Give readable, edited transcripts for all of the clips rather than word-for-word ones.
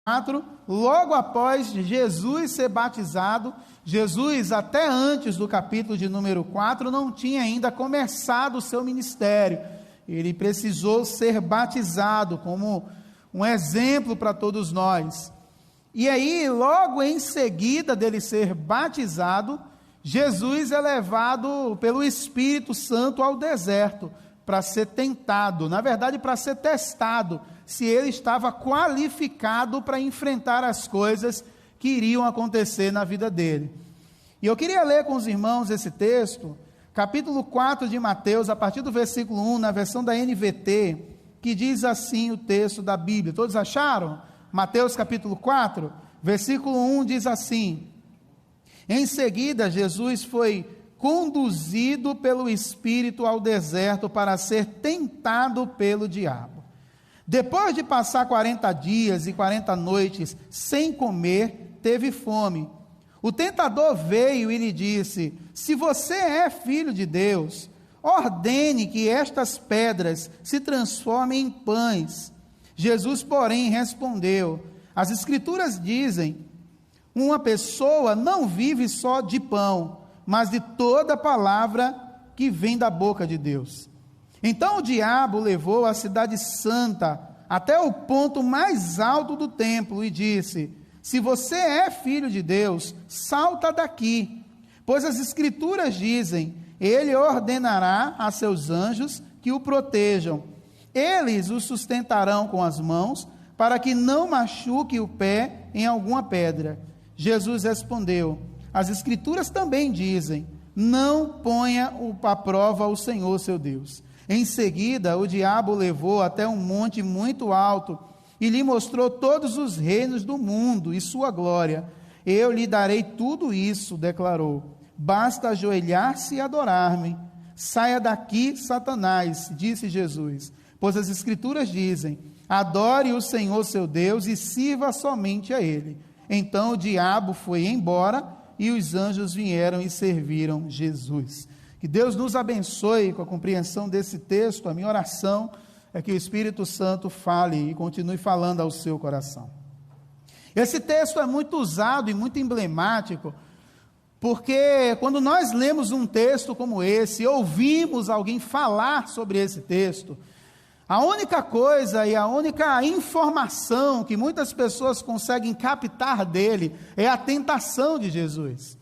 4, logo após Jesus ser batizado, Jesus, até antes do capítulo de número 4, não tinha ainda começado o seu ministério. Ele precisou ser batizado como um exemplo para todos nós. E aí, logo em seguida dele ser batizado, Jesus é levado pelo Espírito Santo ao deserto para ser tentado, na verdade, para ser testado, se ele estava qualificado para enfrentar as coisas que iriam acontecer na vida dele. E eu queria ler com os irmãos esse texto, capítulo 4 de Mateus, a partir do versículo 1, na versão da NVT, que diz assim o texto da Bíblia. Todos acharam? Mateus capítulo 4, versículo 1 diz assim: Em seguida, Jesus foi conduzido pelo Espírito ao deserto para ser tentado pelo diabo. Depois de passar 40 dias e 40 noites sem comer, teve fome. O tentador veio e lhe disse: Se você é filho de Deus, ordene que estas pedras se transformem em pães. Jesus, porém, respondeu: As Escrituras dizem, uma pessoa não vive só de pão, mas de toda palavra que vem da boca de Deus. Então o diabo levou a cidade santa até o ponto mais alto do templo e disse: Se você é filho de Deus, salta daqui, pois as Escrituras dizem, ele ordenará a seus anjos que o protejam. Eles o sustentarão com as mãos, para que não machuque o pé em alguma pedra. Jesus respondeu: As Escrituras também dizem, não ponha à prova o Senhor seu Deus. Em seguida, o diabo o levou até um monte muito alto e lhe mostrou todos os reinos do mundo e sua glória. Eu lhe darei tudo isso, declarou. Basta ajoelhar-se e adorar-me. Saia daqui, Satanás, disse Jesus, pois as Escrituras dizem, adore o Senhor seu Deus e sirva somente a Ele. Então o diabo foi embora e os anjos vieram e serviram Jesus. Que Deus nos abençoe com a compreensão desse texto. A minha oração é que o Espírito Santo fale e continue falando ao seu coração. Esse texto é muito usado e muito emblemático, porque quando nós lemos um texto como esse, ouvimos alguém falar sobre esse texto, a única coisa e a única informação que muitas pessoas conseguem captar dele é a tentação de Jesus.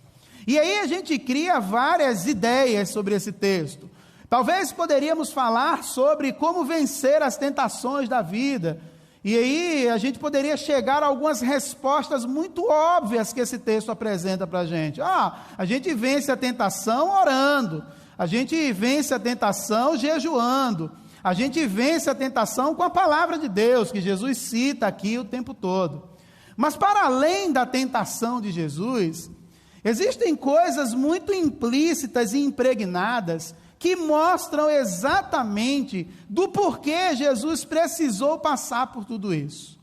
E aí a gente cria várias ideias sobre esse texto. Talvez poderíamos falar sobre como vencer as tentações da vida. E aí a gente poderia chegar a algumas respostas muito óbvias que esse texto apresenta para a gente. A gente vence a tentação orando. A gente vence a tentação jejuando. A gente vence a tentação com a palavra de Deus, que Jesus cita aqui o tempo todo. Mas para além da tentação de Jesus, existem coisas muito implícitas e impregnadas que mostram exatamente do porquê Jesus precisou passar por tudo isso.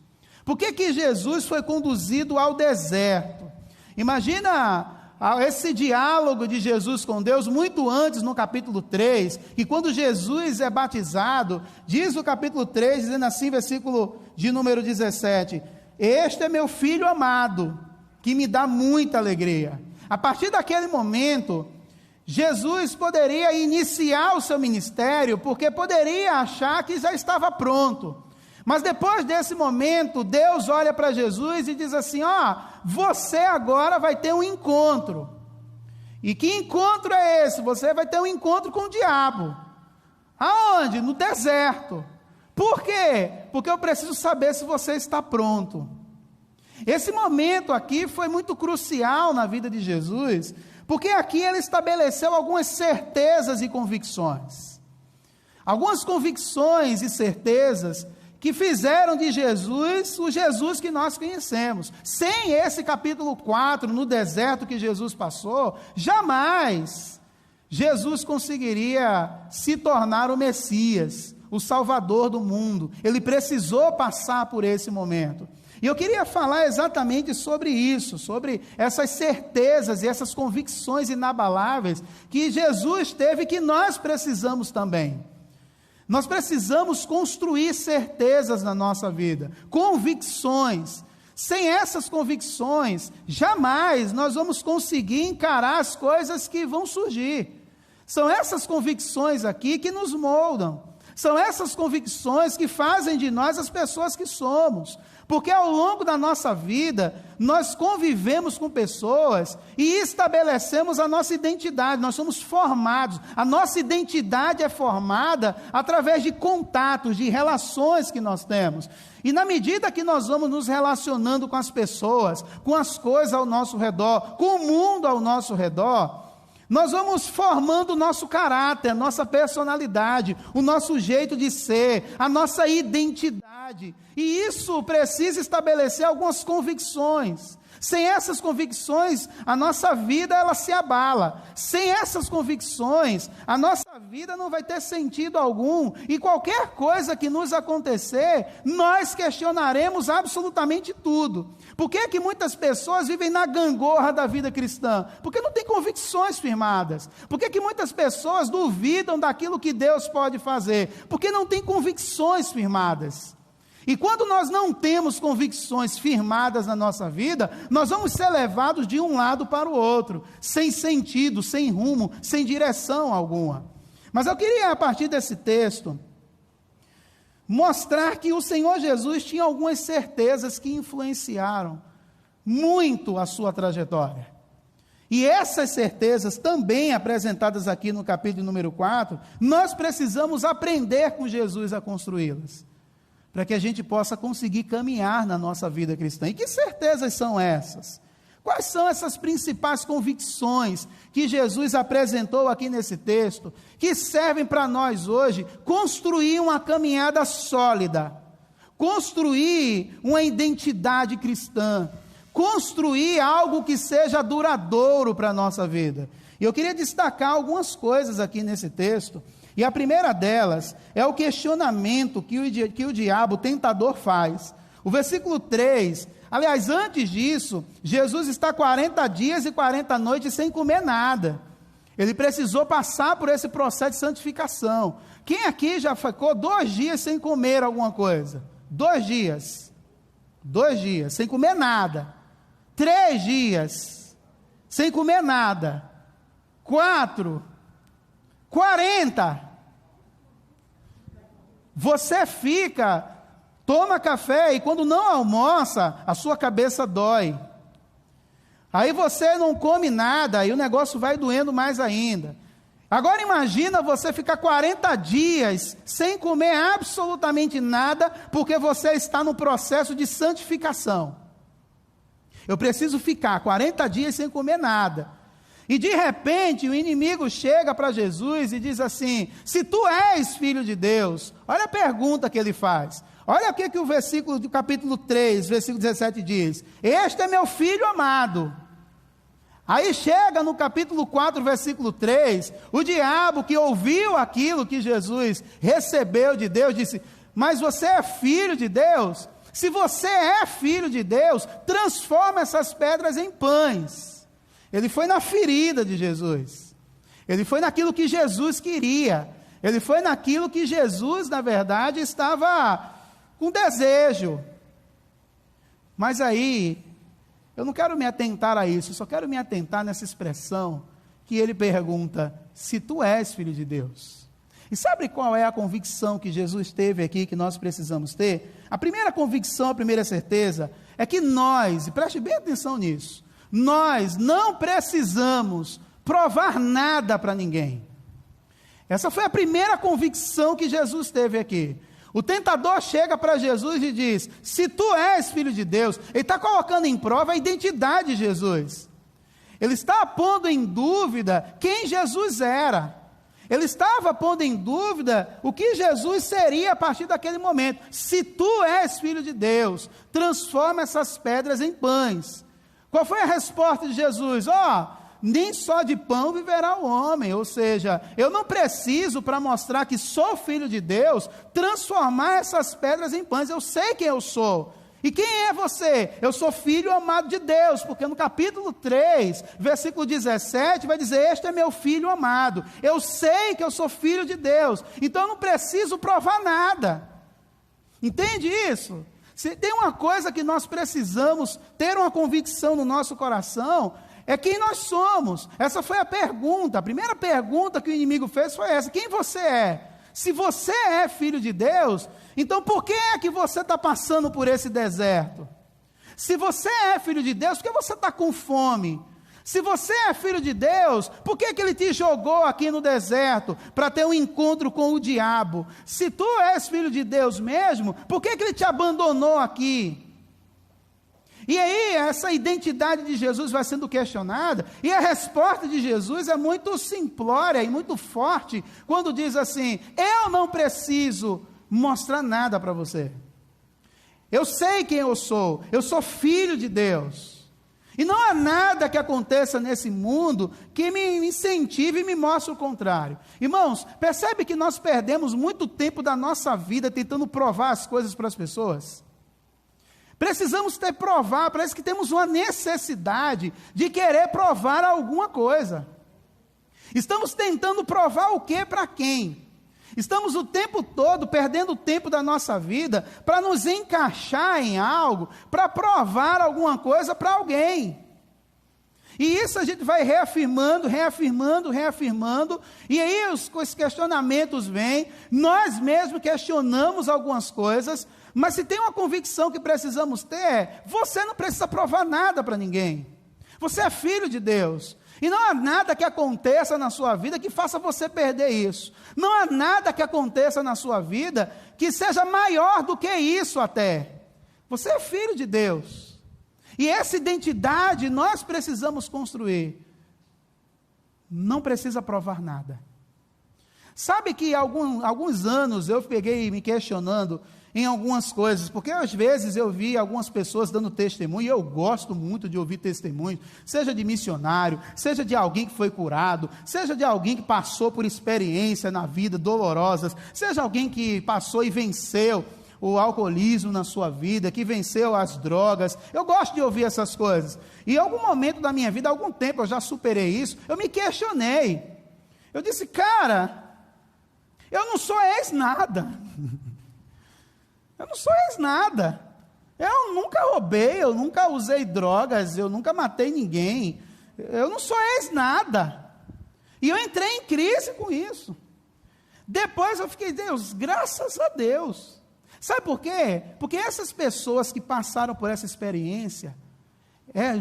Por que Jesus foi conduzido ao deserto? Imagina esse diálogo de Jesus com Deus, muito antes no capítulo 3, que quando Jesus é batizado, diz o capítulo 3, dizendo assim, versículo de número 17, este é meu filho amado, que me dá muita alegria. A partir daquele momento, Jesus poderia iniciar o seu ministério, porque poderia achar que já estava pronto. Mas depois desse momento, Deus olha para Jesus e diz assim, você agora vai ter um encontro. E que encontro é esse? Você vai ter um encontro com o diabo. Aonde? No deserto. Por quê? Porque eu preciso saber se você está pronto. Esse momento aqui foi muito crucial na vida de Jesus, porque aqui ele estabeleceu algumas certezas e convicções. Algumas convicções e certezas que fizeram de Jesus o Jesus que nós conhecemos. Sem esse capítulo 4, no deserto que Jesus passou, jamais Jesus conseguiria se tornar o Messias, o Salvador do mundo. Ele precisou passar por esse momento. E eu queria falar exatamente sobre isso, sobre essas certezas e essas convicções inabaláveis que Jesus teve, que nós precisamos também. Nós precisamos construir certezas na nossa vida, convicções, Sem essas convicções, jamais nós vamos conseguir encarar as coisas que vão surgir. São essas convicções aqui que nos moldam. São essas convicções que fazem de nós as pessoas que somos. Porque ao longo da nossa vida, nós convivemos com pessoas e estabelecemos a nossa identidade. Nós somos formados. A nossa identidade é formada através de contatos, de relações que nós temos. E na medida que nós vamos nos relacionando com as pessoas, com as coisas ao nosso redor, com o mundo ao nosso redor, nós vamos formando o nosso caráter, a nossa personalidade, o nosso jeito de ser, a nossa identidade. E isso precisa estabelecer algumas convicções. Sem essas convicções, a nossa vida ela se abala. Sem essas convicções, a nossa vida não vai ter sentido algum. E qualquer coisa que nos acontecer, nós questionaremos absolutamente tudo. Por que que muitas pessoas vivem na gangorra da vida cristã? Porque não tem convicções firmadas. Por que que muitas pessoas duvidam daquilo que Deus pode fazer? Porque não tem convicções firmadas. E quando nós não temos convicções firmadas na nossa vida, nós vamos ser levados de um lado para o outro, sem sentido, sem rumo, sem direção alguma. Mas eu queria, a partir desse texto, mostrar que o Senhor Jesus tinha algumas certezas que influenciaram muito a sua trajetória. E essas certezas, também apresentadas aqui no capítulo número 4, nós precisamos aprender com Jesus a construí-las, para que a gente possa conseguir caminhar na nossa vida cristã. E que certezas são essas? Quais são essas principais convicções que Jesus apresentou aqui nesse texto, que servem para nós hoje construir uma caminhada sólida, construir uma identidade cristã, construir algo que seja duradouro para a nossa vida? E eu queria destacar algumas coisas aqui nesse texto. E a primeira delas é o questionamento que o diabo, o tentador, faz. O versículo 3, aliás, antes disso, Jesus está 40 dias e 40 noites sem comer nada. Ele precisou passar por esse processo de santificação. Quem aqui já ficou 2 dias sem comer alguma coisa? 2 dias. 2 dias, sem comer nada. 3 dias, sem comer nada. 4, 40. Você fica, toma café e quando não almoça, a sua cabeça dói. Aí você não come nada e o negócio vai doendo mais ainda. Agora imagina você ficar 40 dias sem comer absolutamente nada, porque você está no processo de santificação. Eu preciso ficar 40 dias sem comer nada. E de repente o inimigo chega para Jesus e diz assim: se tu és filho de Deus, olha a pergunta que ele faz. Olha o que o versículo do capítulo 3, versículo 17 diz: este é meu filho amado. Aí chega no capítulo 4, versículo 3, o diabo que ouviu aquilo que Jesus recebeu de Deus, disse: mas você é filho de Deus? Se você é filho de Deus, transforma essas pedras em pães. Ele foi na ferida de Jesus, ele foi naquilo que Jesus queria, ele foi naquilo que Jesus, na verdade, estava com desejo. Mas aí, eu não quero me atentar a isso, eu só quero me atentar nessa expressão, que ele pergunta: se tu és filho de Deus. E sabe qual é a convicção que Jesus teve aqui, que nós precisamos ter? A primeira convicção, a primeira certeza, é que nós, e preste bem atenção nisso, nós não precisamos provar nada para ninguém. Essa foi a primeira convicção que Jesus teve aqui. O tentador chega para Jesus e diz: se tu és filho de Deus, ele está colocando em prova a identidade de Jesus. Ele está pondo em dúvida quem Jesus era. Ele estava pondo em dúvida o que Jesus seria a partir daquele momento. Se tu és filho de Deus, transforma essas pedras em pães. Qual foi a resposta de Jesus? Nem só de pão viverá o homem. Ou seja, eu não preciso, para mostrar que sou filho de Deus, transformar essas pedras em pães. Eu sei quem eu sou. E quem é você? Eu sou filho amado de Deus, porque no capítulo 3, versículo 17, vai dizer: este é meu filho amado. Eu sei que eu sou filho de Deus, então eu não preciso provar nada. Entende isso? Se tem uma coisa que nós precisamos ter uma convicção no nosso coração, é quem nós somos. Essa foi a pergunta. A primeira pergunta que o inimigo fez foi essa: quem você é? Se você é filho de Deus, então por que é que você está passando por esse deserto? Se você é filho de Deus, por que você está com fome? Se você é filho de Deus, por que ele te jogou aqui no deserto? Para ter um encontro com o diabo. Se tu és filho de Deus mesmo, por que ele te abandonou aqui? E aí, essa identidade de Jesus vai sendo questionada, e a resposta de Jesus é muito simplória e muito forte, quando diz assim: eu não preciso mostrar nada para você. Eu sei quem eu sou filho de Deus. E não há nada que aconteça nesse mundo que me incentive e me mostre o contrário. Irmãos, percebe que nós perdemos muito tempo da nossa vida tentando provar as coisas para as pessoas? Precisamos provar, parece que temos uma necessidade de querer provar alguma coisa. Estamos tentando provar o que para quem? Estamos o tempo todo perdendo o tempo da nossa vida para nos encaixar em algo, para provar alguma coisa para alguém. E isso a gente vai reafirmando, e aí os questionamentos vêm, nós mesmos questionamos algumas coisas, mas se tem uma convicção que precisamos ter, você não precisa provar nada para ninguém. Você é filho de Deus. E não há nada que aconteça na sua vida que faça você perder isso. Não há nada que aconteça na sua vida que seja maior do que isso até. Você é filho de Deus. E essa identidade nós precisamos construir. Não precisa provar nada. Sabe que alguns anos eu peguei me questionando em algumas coisas, porque às vezes eu vi algumas pessoas dando testemunho, e eu gosto muito de ouvir testemunho, seja de missionário, seja de alguém que foi curado, seja de alguém que passou por experiência na vida dolorosas, seja alguém que passou e venceu o alcoolismo na sua vida, que venceu as drogas. Eu gosto de ouvir essas coisas. E em algum momento da minha vida, há algum tempo eu já superei isso, eu me questionei. Eu disse: cara, eu não sou ex-nada. Eu não sou ex-nada. Eu nunca roubei, eu nunca usei drogas, eu nunca matei ninguém. Eu não sou ex-nada. E eu entrei em crise com isso. Depois eu fiquei: Deus, graças a Deus. Sabe por quê? Porque essas pessoas que passaram por essa experiência,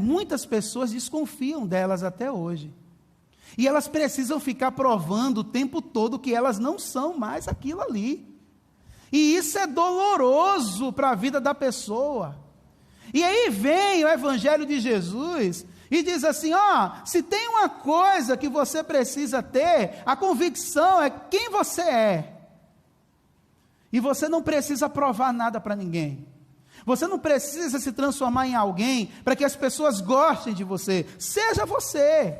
muitas pessoas desconfiam delas até hoje. E elas precisam ficar provando o tempo todo que elas não são mais aquilo ali. E isso é doloroso para a vida da pessoa. E aí vem o Evangelho de Jesus e diz assim: se tem uma coisa que você precisa ter, a convicção é quem você é. E você não precisa provar nada para ninguém. Você não precisa se transformar em alguém para que as pessoas gostem de você. Seja você.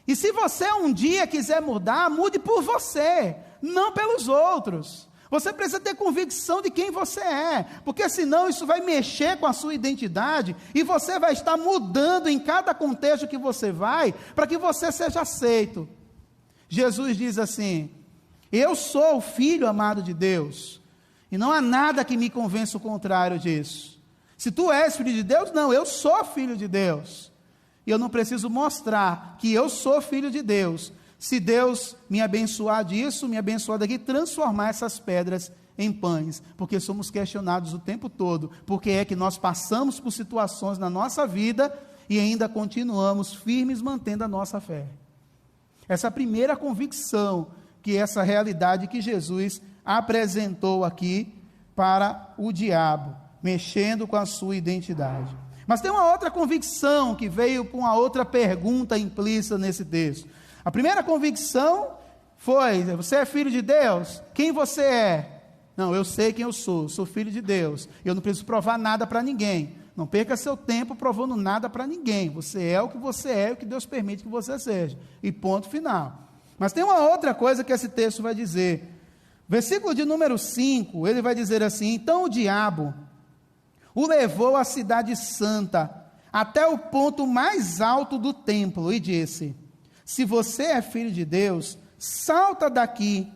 E se você um dia quiser mudar, mude por você, não pelos outros. Você precisa ter convicção de quem você é, porque senão isso vai mexer com a sua identidade, e você vai estar mudando em cada contexto que você vai, para que você seja aceito. Jesus diz assim: eu sou o filho amado de Deus, e não há nada que me convença o contrário disso. Se tu és filho de Deus, não, eu sou filho de Deus, e eu não preciso mostrar que eu sou filho de Deus, se Deus me abençoar disso, me abençoar daqui, transformar essas pedras em pães, porque somos questionados o tempo todo, porque é que nós passamos por situações na nossa vida e ainda continuamos firmes mantendo a nossa fé. Essa é a primeira convicção, que essa realidade que Jesus apresentou aqui para o diabo, mexendo com a sua identidade. Mas tem uma outra convicção que veio com a outra pergunta implícita nesse texto. A primeira convicção foi: você é filho de Deus? Quem você é? Não, eu sei quem eu sou filho de Deus, eu não preciso provar nada para ninguém. Não perca seu tempo provando nada para ninguém. Você é o que você é, o que Deus permite que você seja, e ponto final. Mas tem uma outra coisa que esse texto vai dizer. Versículo de número 5, ele vai dizer assim: então o diabo o levou à cidade santa, até o ponto mais alto do templo, e disse: se você é filho de Deus, salta daqui,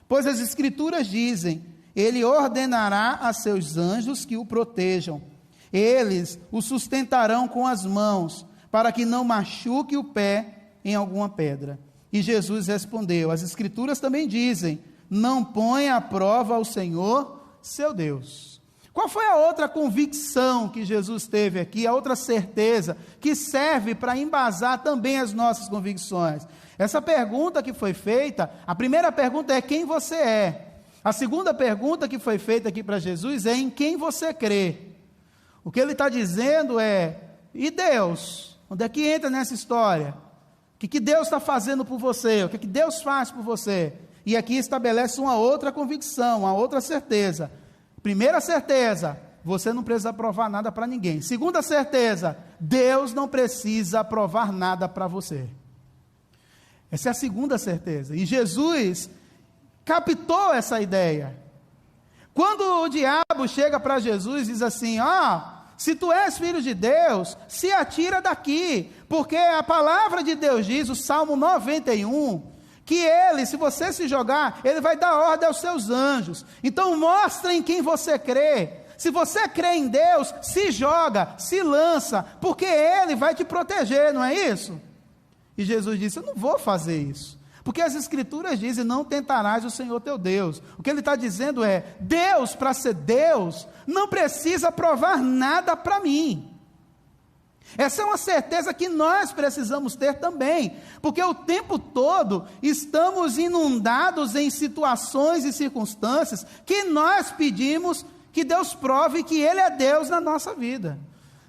pois as Escrituras dizem: Ele ordenará a seus anjos que o protejam. Eles o sustentarão com as mãos, para que não machuque o pé em alguma pedra. E Jesus respondeu: as Escrituras também dizem: não ponha à prova ao Senhor, seu Deus. Qual foi a outra convicção que Jesus teve aqui, a outra certeza, que serve para embasar também as nossas convicções? Essa pergunta que foi feita, a primeira pergunta é: quem você é? A segunda pergunta que foi feita aqui para Jesus é: em quem você crê? O que ele está dizendo é: e Deus? Onde é que entra nessa história? O que Deus está fazendo por você? O que Deus faz por você? E aqui estabelece uma outra convicção, uma outra certeza. Primeira certeza: você não precisa provar nada para ninguém. Segunda certeza: Deus não precisa provar nada para você. Essa é a segunda certeza. E Jesus captou essa ideia. Quando o diabo chega para Jesus e diz assim: se tu és filho de Deus, se atira daqui, porque a palavra de Deus diz, o Salmo 91, que ele, se você se jogar, ele vai dar ordem aos seus anjos. Então mostra em quem você crê. Se você crê em Deus, se joga, se lança, porque ele vai te proteger, não é isso? E Jesus disse: eu não vou fazer isso, porque as Escrituras dizem: não tentarás o Senhor teu Deus. O que ele está dizendo é: Deus, para ser Deus, não precisa provar nada para mim. Essa é uma certeza que nós precisamos ter também, porque o tempo todo estamos inundados em situações e circunstâncias que nós pedimos que Deus prove que Ele é Deus na nossa vida.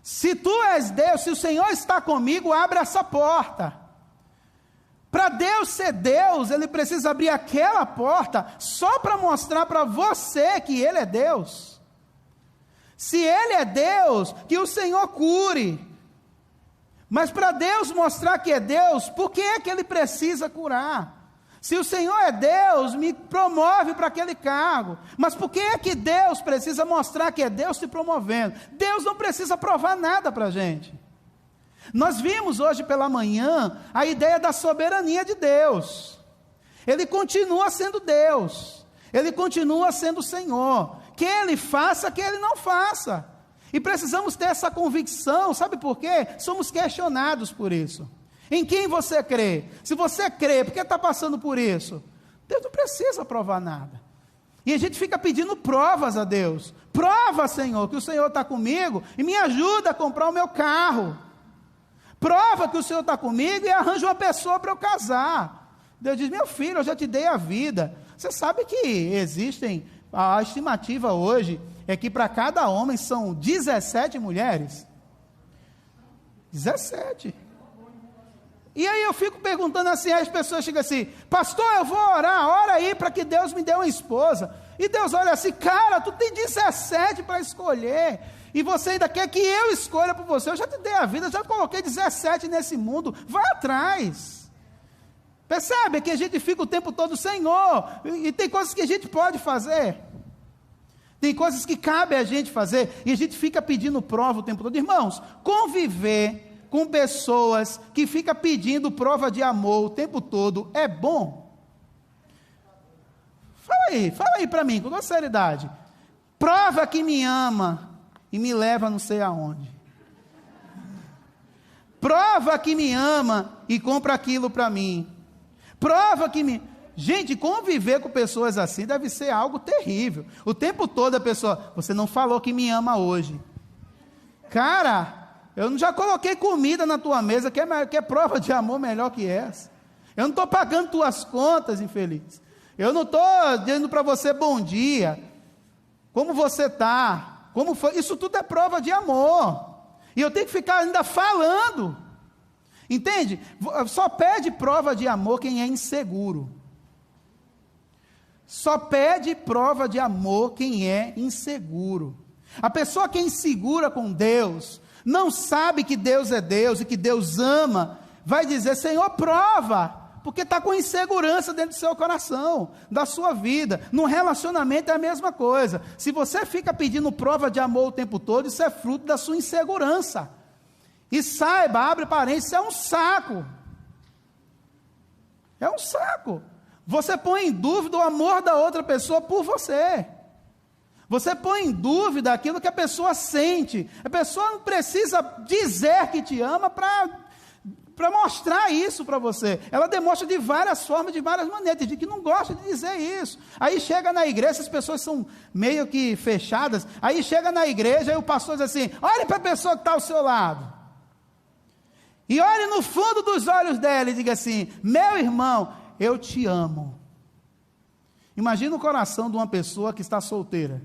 Se tu és Deus, se o Senhor está comigo, abre essa porta. Para Deus ser Deus, Ele precisa abrir aquela porta só para mostrar para você que Ele é Deus. Se Ele é Deus, que o Senhor cure. Mas para Deus mostrar que é Deus, por que é que Ele precisa curar? Se o Senhor é Deus, me promove para aquele cargo. Mas por que é que Deus precisa mostrar que é Deus te promovendo? Deus não precisa provar nada para a gente. Nós vimos hoje pela manhã a ideia da soberania de Deus. Ele continua sendo Deus. Ele continua sendo o Senhor. Que Ele faça, que Ele não faça. E precisamos ter essa convicção, sabe por quê? Somos questionados por isso. Em quem você crê? Se você crê, por que está passando por isso? Deus não precisa provar nada. E a gente fica pedindo provas a Deus. Prova, Senhor, que o Senhor está comigo e me ajuda a comprar o meu carro. Prova que o Senhor está comigo e arranja uma pessoa para eu casar. Deus diz: meu filho, eu já te dei a vida. Você sabe que existem, a estimativa hoje é que para cada homem são 17 mulheres. 17. E aí eu fico perguntando assim, as pessoas chegam assim: pastor, eu vou orar, ora aí para que Deus me dê uma esposa. E Deus olha assim: cara, tu tem 17 para escolher, e você ainda quer que eu escolha por você? Eu já te dei a vida, já coloquei 17 nesse mundo, vai atrás. Percebe que a gente fica o tempo todo: Senhor, e tem coisas que a gente pode fazer, tem coisas que cabe a gente fazer, e a gente fica pedindo prova o tempo todo. Irmãos, conviver com pessoas que ficam pedindo prova de amor o tempo todo é bom? Fala aí para mim, com toda seriedade. Prova que me ama e me leva não sei aonde. Prova que me ama e compra aquilo para mim. Prova que me... Gente, conviver com pessoas assim deve ser algo terrível. O tempo todo a pessoa: você não falou que me ama hoje. Cara, eu já coloquei comida na tua mesa, que é prova de amor melhor que essa. Eu não estou pagando tuas contas, infeliz. Eu não estou dizendo para você bom dia, como você está, como foi. Isso tudo é prova de amor. E eu tenho que ficar ainda falando. Entende? Só pede prova de amor quem é inseguro. Só pede prova de amor quem é inseguro. A pessoa que é insegura com Deus, não sabe que Deus é Deus e que Deus ama, vai dizer: Senhor, prova, porque está com insegurança dentro do seu coração, da sua vida. No relacionamento é a mesma coisa. Se você fica pedindo prova de amor o tempo todo, isso é fruto da sua insegurança. E saiba, abre parênteses, isso é um saco. É um saco. Você põe em dúvida o amor da outra pessoa por você. Você põe em dúvida aquilo que a pessoa sente. A pessoa não precisa dizer que te ama para mostrar isso para você. Ela demonstra de várias formas, de várias maneiras. Tem gente que não gosta de dizer isso. Aí chega na igreja, as pessoas são meio que fechadas. Aí chega na igreja e o pastor diz assim: olhe para a pessoa que está ao seu lado. E olhe no fundo dos olhos dela e diga assim: meu irmão, eu te amo. Imagina o coração de uma pessoa que está solteira.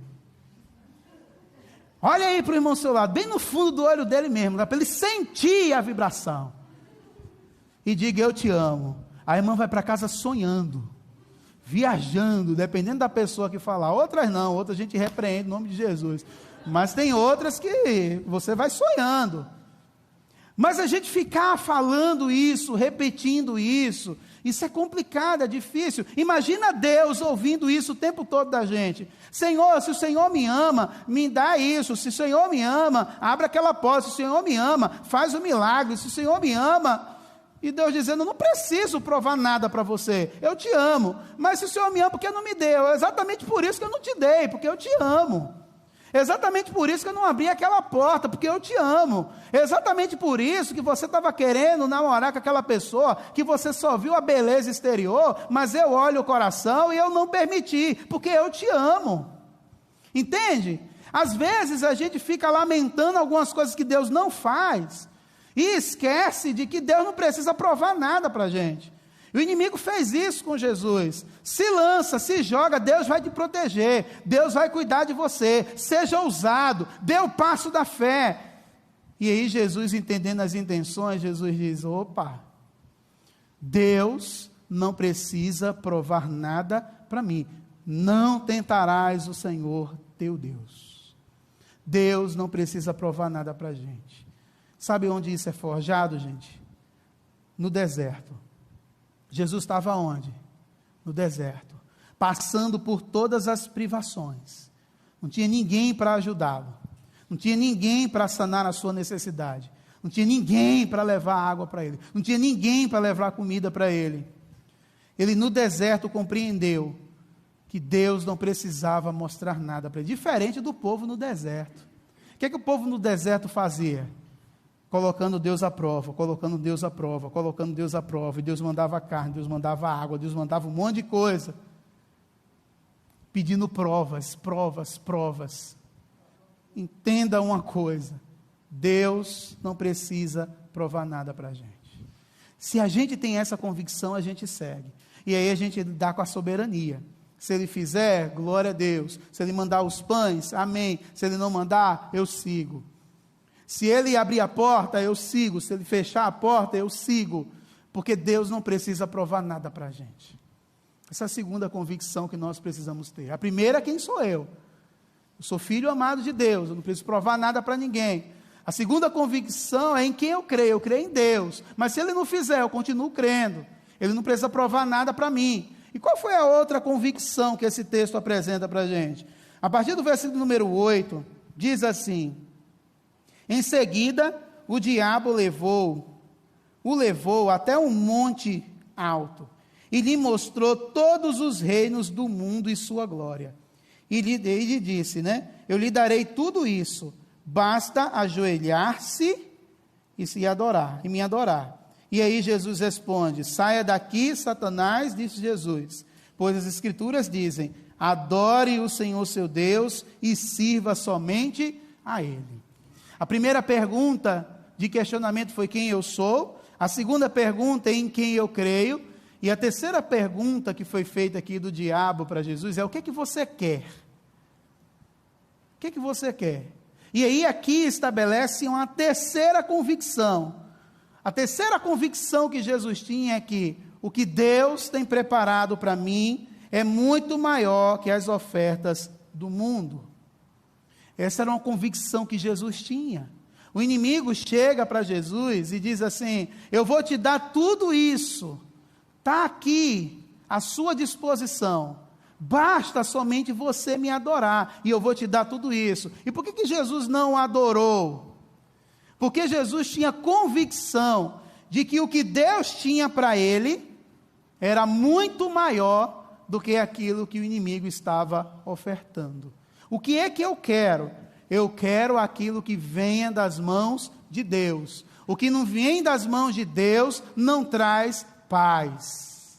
Olha aí para o irmão ao seu lado, bem no fundo do olho dele mesmo, para ele sentir a vibração. E diga: eu te amo. A irmã vai para casa sonhando, viajando, dependendo da pessoa que falar. Outras não, outras a gente repreende em nome de Jesus. Mas tem outras que você vai sonhando. Mas a gente ficar falando isso, repetindo isso é complicado, é difícil. Imagina Deus ouvindo isso o tempo todo da gente. Senhor, se o Senhor me ama, me dá isso. Se o Senhor me ama, abre aquela porta. Se o Senhor me ama, faz um milagre. Se o Senhor me ama... E Deus dizendo: não preciso provar nada para você, eu te amo. Mas se o Senhor me ama, por que não me deu? É exatamente por isso que eu não te dei, porque eu te amo. É exatamente por isso que eu não abri aquela porta, porque eu te amo. É exatamente por isso que você estava querendo namorar com aquela pessoa, que você só viu a beleza exterior, mas eu olho o coração e eu não permiti, porque eu te amo. Entende? Às vezes a gente fica lamentando algumas coisas que Deus não faz, e esquece de que Deus não precisa provar nada para a gente. O inimigo fez isso com Jesus. Se lança, se joga, Deus vai te proteger, Deus vai cuidar de você. Seja ousado, dê o passo da fé. E aí Jesus, entendendo as intenções, Jesus diz: opa, Deus não precisa provar nada para mim. Não tentarás o Senhor teu Deus. Deus não precisa provar nada para a gente. Sabe onde isso é forjado, gente? No deserto. Jesus estava onde? No deserto, passando por todas as privações. Não tinha ninguém para ajudá-lo, não tinha ninguém para sanar a sua necessidade, não tinha ninguém para levar água para ele, não tinha ninguém para levar comida para ele. Ele no deserto compreendeu que Deus não precisava mostrar nada para ele, diferente do povo no deserto. O que é que o povo no deserto fazia? Colocando Deus à prova, colocando Deus à prova, colocando Deus à prova, e Deus mandava carne, Deus mandava água, Deus mandava um monte de coisa, pedindo provas, provas, provas. Entenda uma coisa: Deus não precisa provar nada para a gente. Se a gente tem essa convicção, a gente segue, e aí a gente dá com a soberania. Se Ele fizer, glória a Deus. Se Ele mandar os pães, amém. Se Ele não mandar, eu sigo. Se Ele abrir a porta, eu sigo. Se Ele fechar a porta, eu sigo. Porque Deus não precisa provar nada para a gente. Essa é a segunda convicção que nós precisamos ter. A primeira: quem sou eu? Eu sou filho amado de Deus, eu não preciso provar nada para ninguém. A segunda convicção é em quem eu creio em Deus. Mas se Ele não fizer, eu continuo crendo. Ele não precisa provar nada para mim. E qual foi a outra convicção que esse texto apresenta para a gente? A partir do versículo número 8, diz assim: em seguida, o diabo o levou até um monte alto, e lhe mostrou todos os reinos do mundo e sua glória. E lhe disse, eu lhe darei tudo isso, basta ajoelhar-se e me adorar. E aí Jesus responde: saia daqui, Satanás, disse Jesus, pois as Escrituras dizem: adore o Senhor seu Deus e sirva somente a Ele. A primeira pergunta de questionamento foi quem eu sou. A segunda pergunta é em quem eu creio. E a terceira pergunta que foi feita aqui do diabo para Jesus é: o que é que você quer? O que é que você quer? E aí aqui estabelece uma terceira convicção. A terceira convicção que Jesus tinha é que o que Deus tem preparado para mim é muito maior que as ofertas do mundo. Essa era uma convicção que Jesus tinha. O inimigo chega para Jesus e diz assim: eu vou te dar tudo isso, está aqui à sua disposição, basta somente você me adorar, e eu vou te dar tudo isso. E por que Jesus não adorou? Porque Jesus tinha convicção de que o que Deus tinha para ele era muito maior do que aquilo que o inimigo estava ofertando. O que é que eu quero? Eu quero aquilo que venha das mãos de Deus. O que não vem das mãos de Deus não traz paz.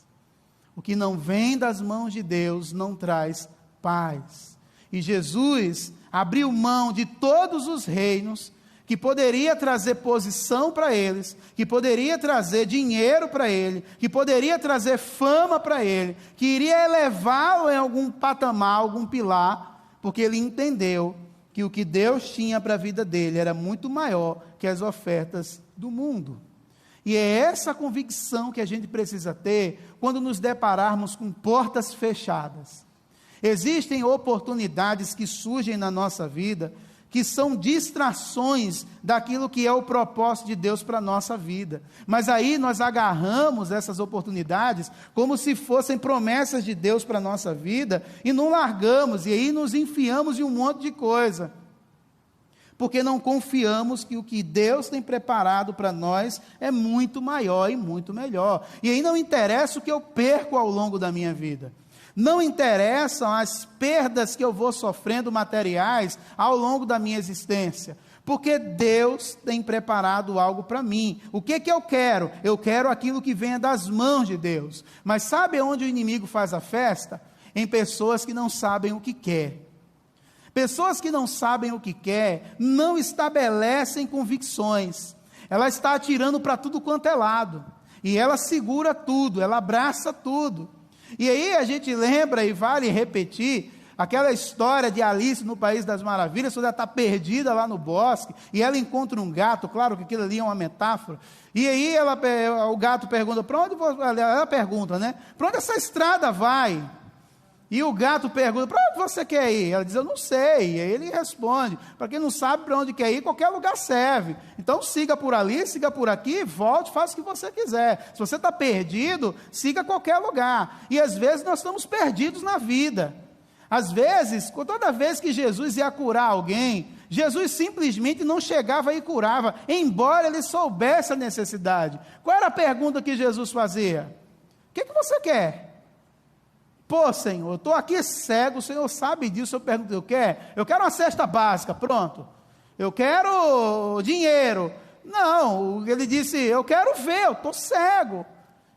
O que não vem das mãos de Deus não traz paz. E Jesus abriu mão de todos os reinos que poderia trazer posição para eles, que poderia trazer dinheiro para ele, que poderia trazer fama para ele, que iria elevá-lo em algum patamar, algum pilar, porque ele entendeu que o que Deus tinha para a vida dele era muito maior que as ofertas do mundo. E é essa convicção que a gente precisa ter quando nos depararmos com portas fechadas. Existem oportunidades que surgem na nossa vida, que são distrações daquilo que é o propósito de Deus para a nossa vida. Mas aí nós agarramos essas oportunidades como se fossem promessas de Deus para a nossa vida e não largamos, e aí nos enfiamos em um monte de coisa. Porque não confiamos que o que Deus tem preparado para nós é muito maior e muito melhor. E aí não interessa o que eu perco ao longo da minha vida. Não interessam as perdas que eu vou sofrendo materiais ao longo da minha existência, porque Deus tem preparado algo para mim. O que que eu quero? Eu quero aquilo que venha das mãos de Deus. Mas sabe onde o inimigo faz a festa? Em pessoas que não sabem o que quer. Pessoas que não sabem o que quer, não estabelecem convicções. Ela está atirando para tudo quanto é lado. E ela segura tudo, ela abraça tudo. E aí a gente lembra, e vale repetir, aquela história de Alice no País das Maravilhas, quando ela está perdida lá no bosque, e ela encontra um gato, claro que aquilo ali é uma metáfora, e aí o gato pergunta, para onde ela pergunta, né? Para onde essa estrada vai? E o gato pergunta, para onde você quer ir? Ela diz, eu não sei. E aí ele responde, para quem não sabe para onde quer ir, qualquer lugar serve. Então siga por ali, siga por aqui, volte, faça o que você quiser. Se você está perdido, siga qualquer lugar. E às vezes nós estamos perdidos na vida. Às vezes, toda vez que Jesus ia curar alguém, Jesus simplesmente não chegava e curava, embora ele soubesse a necessidade. Qual era a pergunta que Jesus fazia? O que você quer? Pô, Senhor, eu estou aqui cego, o Senhor sabe disso, eu pergunto, eu quero uma cesta básica, pronto. Eu quero dinheiro. Não, ele disse, eu quero ver, eu estou cego.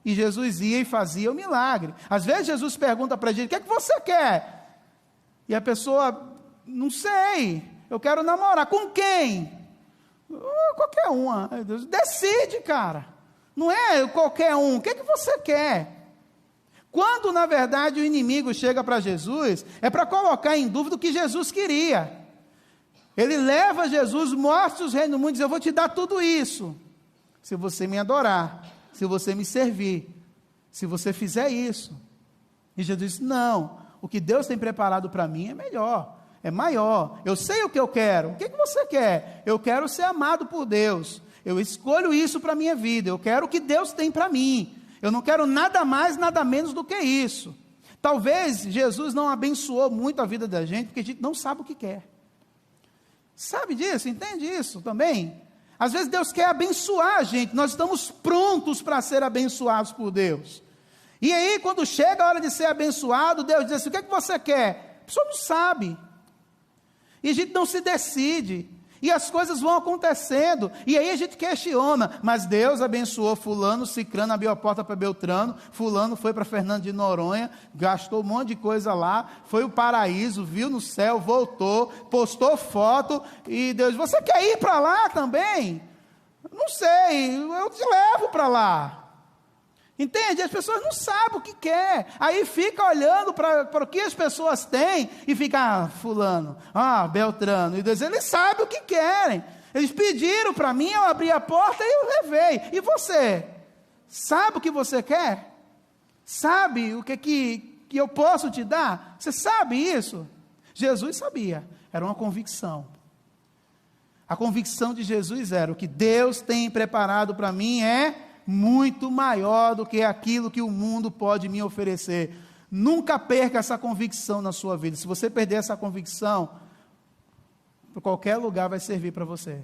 E Jesus ia e fazia o milagre. Às vezes Jesus pergunta para a gente, o que é que você quer? E a pessoa, não sei, eu quero namorar. Com quem? Qualquer uma. Decide, cara. Não é qualquer um, o que é que você quer? Quando, na verdade, o inimigo chega para Jesus, é para colocar em dúvida o que Jesus queria. Ele leva Jesus, mostra os reinos do mundo e diz, eu vou te dar tudo isso, se você me adorar, se você me servir, se você fizer isso. E Jesus diz, não, o que Deus tem preparado para mim é melhor, é maior, eu sei o que eu quero. O que você quer? Eu quero ser amado por Deus, eu escolho isso para a minha vida, eu quero o que Deus tem para mim. Eu não quero nada mais, nada menos do que isso. Talvez Jesus não abençoou muito a vida da gente, porque a gente não sabe o que quer. Sabe disso? Entende isso também? Às vezes Deus quer abençoar a gente, nós estamos prontos para ser abençoados por Deus. E aí, quando chega a hora de ser abençoado, Deus diz assim, o que é que você quer? A pessoa não sabe. E a gente não se decide. E as coisas vão acontecendo, e aí a gente questiona, mas Deus abençoou fulano, cicrano, abriu a porta para Beltrano, fulano foi para Fernando de Noronha, gastou um monte de coisa lá, foi o paraíso, viu no céu, voltou, postou foto, e Deus, você quer ir para lá também? Não sei, eu te levo para lá. Entende? As pessoas não sabem o que quer, aí fica olhando para o que as pessoas têm, e fica, fulano, Beltrano, e Deus, eles sabem o que querem, eles pediram para mim, eu abri a porta e eu levei, e você, sabe o que você quer? Sabe o que eu posso te dar? Você sabe isso? Jesus sabia, era uma convicção. A convicção de Jesus era, o que Deus tem preparado para mim é muito maior do que aquilo que o mundo pode me oferecer. Nunca perca essa convicção na sua vida. Se você perder essa convicção, qualquer lugar vai servir para você.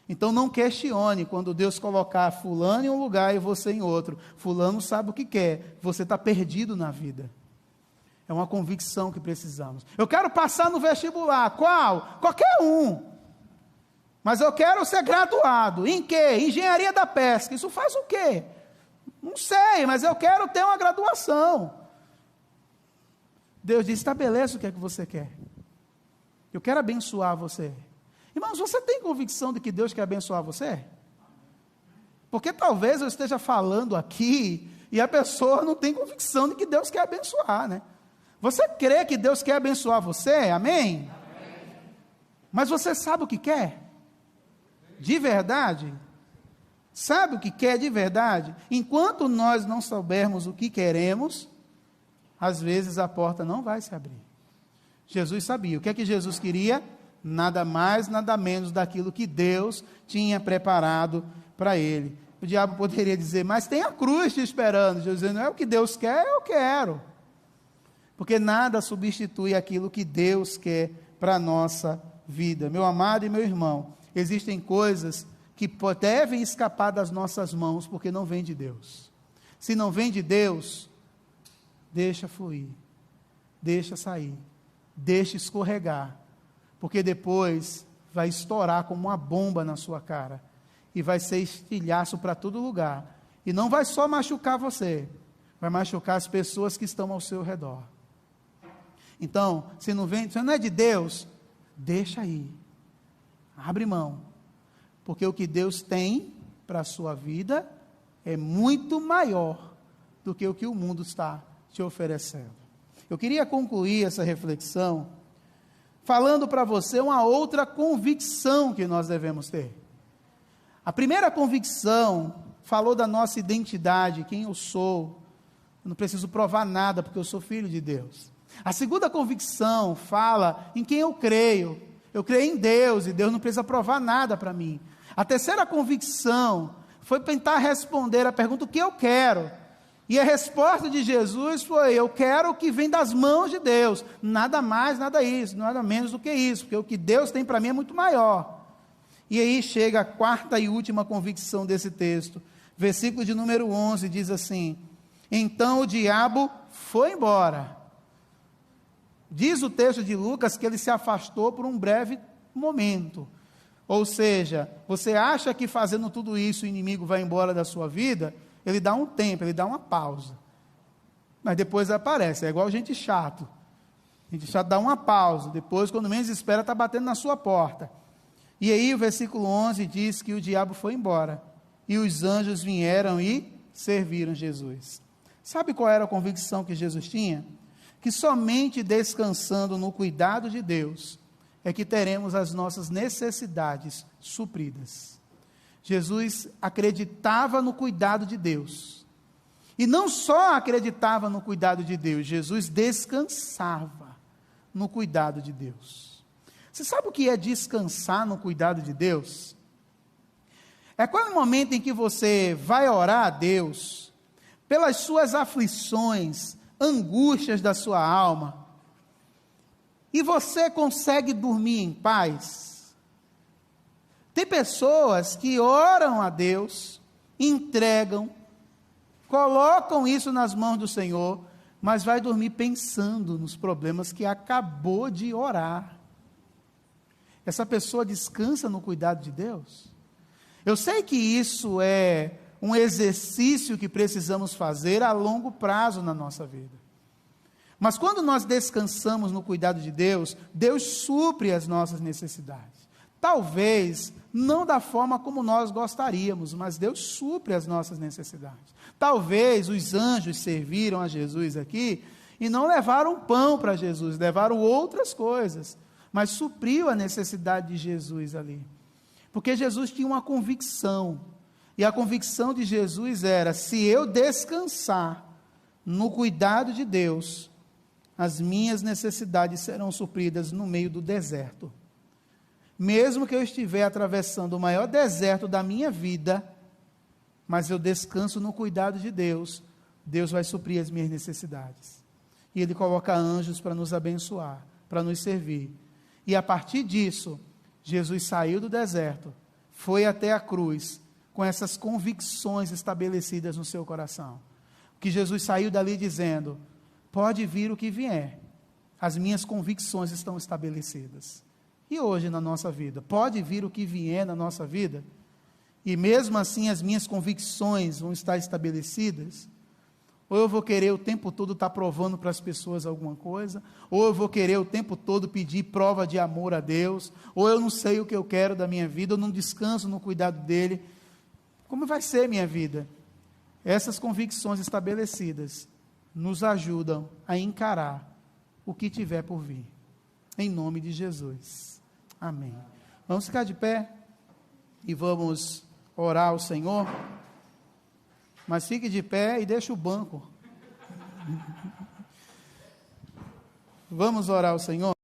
Então não questione quando Deus colocar fulano em um lugar e você em outro. Fulano sabe o que quer, você está perdido na vida. É uma convicção que precisamos. Eu quero passar no vestibular. Qual? Qualquer um. Mas eu quero ser graduado. Em quê? Engenharia da pesca. Isso faz o quê? Não sei, mas eu quero ter uma graduação. Deus diz, estabeleça o que é que você quer. Eu quero abençoar você. Irmãos, você tem convicção de que Deus quer abençoar você? Porque talvez eu esteja falando aqui e a pessoa não tem convicção de que Deus quer abençoar, né? Você crê que Deus quer abençoar você? Amém? Amém. Mas você sabe o que quer? De verdade? Sabe o que quer de verdade? Enquanto nós não soubermos o que queremos, às vezes a porta não vai se abrir. Jesus sabia. O que é que Jesus queria? Nada mais, nada menos daquilo que Deus tinha preparado para ele. O diabo poderia dizer, mas tem a cruz te esperando. Jesus dizendo, não é o que Deus quer, eu quero. Porque nada substitui aquilo que Deus quer para a nossa vida. Meu amado e meu irmão, existem coisas que devem escapar das nossas mãos, porque não vem de Deus. Se não vem de Deus, deixa fluir, deixa sair, deixa escorregar, porque depois vai estourar como uma bomba na sua cara, e vai ser estilhaço para todo lugar, e não vai só machucar você, vai machucar as pessoas que estão ao seu redor. Então, se não é de Deus, deixa aí, abre mão, porque o que Deus tem para a sua vida é muito maior do que o que o mundo está te oferecendo. Eu queria concluir essa reflexão falando para você uma outra convicção que nós devemos ter. A primeira convicção falou da nossa identidade, quem eu sou. Eu não preciso provar nada porque eu sou filho de Deus. A segunda convicção fala em quem eu creio. Eu creio em Deus e Deus não precisa provar nada para mim. A terceira convicção foi tentar responder a pergunta o que eu quero. E a resposta de Jesus foi, eu quero o que vem das mãos de Deus. Nada mais, nada isso, nada menos do que isso, porque o que Deus tem para mim é muito maior. E aí chega a quarta e última convicção desse texto. Versículo de número 11 diz assim, então o diabo foi embora. Diz o texto de Lucas que ele se afastou por um breve momento. Ou seja, você acha que fazendo tudo isso o inimigo vai embora da sua vida? Ele dá um tempo, ele dá uma pausa. Mas depois aparece, é igual gente chato. Gente chato dá uma pausa, depois quando menos espera está batendo na sua porta. E aí o versículo 11 diz que o diabo foi embora. E os anjos vieram e serviram Jesus. Sabe qual era a convicção que Jesus tinha? Que somente descansando no cuidado de Deus é que teremos as nossas necessidades supridas. Jesus acreditava no cuidado de Deus. E não só acreditava no cuidado de Deus, Jesus descansava no cuidado de Deus. Você sabe o que é descansar no cuidado de Deus? É quando no momento em que você vai orar a Deus, pelas suas aflições, angústias da sua alma, e você consegue dormir em paz. Tem pessoas que oram a Deus, entregam, colocam isso nas mãos do Senhor, mas vai dormir pensando nos problemas que acabou de orar. Essa pessoa descansa no cuidado de Deus? Eu sei que isso é um exercício que precisamos fazer a longo prazo na nossa vida. Mas quando nós descansamos no cuidado de Deus, Deus supre as nossas necessidades. Talvez não da forma como nós gostaríamos, mas Deus supre as nossas necessidades. Talvez os anjos serviram a Jesus aqui e não levaram pão para Jesus, levaram outras coisas, mas supriu a necessidade de Jesus ali. Porque Jesus tinha uma convicção, e a convicção de Jesus era, se eu descansar no cuidado de Deus, as minhas necessidades serão supridas no meio do deserto. Mesmo que eu estiver atravessando o maior deserto da minha vida, mas eu descanso no cuidado de Deus, Deus vai suprir as minhas necessidades. E Ele coloca anjos para nos abençoar, para nos servir. E a partir disso, Jesus saiu do deserto, foi até a cruz, com essas convicções estabelecidas no seu coração. Que Jesus saiu dali dizendo, pode vir o que vier, as minhas convicções estão estabelecidas. E hoje na nossa vida, pode vir o que vier na nossa vida, e mesmo assim as minhas convicções vão estar estabelecidas? Ou eu vou querer o tempo todo estar provando para as pessoas alguma coisa, ou eu vou querer o tempo todo pedir prova de amor a Deus, ou eu não sei o que eu quero da minha vida, eu não descanso no cuidado dEle. Como vai ser minha vida? Essas convicções estabelecidas nos ajudam a encarar o que tiver por vir. Em nome de Jesus. Amém. Vamos ficar de pé e vamos orar ao Senhor. Mas fique de pé e deixe o banco. Vamos orar ao Senhor.